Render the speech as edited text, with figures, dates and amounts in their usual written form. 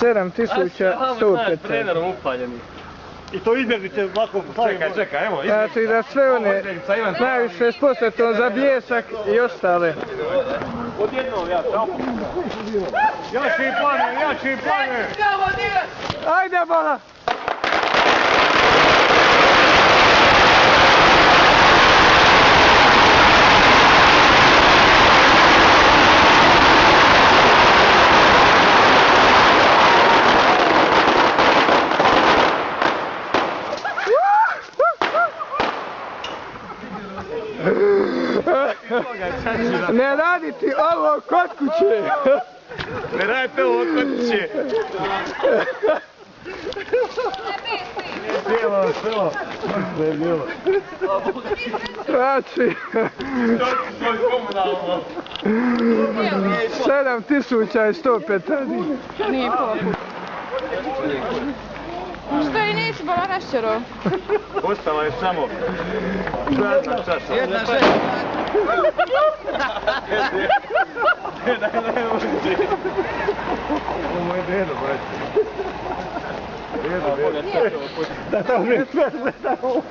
7105. Trenerom upaljeni. I to izbjeglice ovako stavimo. Čekaj, evo. Znači da sve one najviše s posvetom za Bljesak i ostale. Odjednom ja, samo. Jači plane! Ajde, bola! Ne raditi ovo kod kuće! Ne radite ovo kod kuće! Bilo. Ne je bilo. Znači... 7105. Nije pola puta. Što i nisi bola rašćero? Ostala je samo prazna čaša. Jedna žena. Ovo je dedo, brate. Dedo. Da tamo ne sve tamo.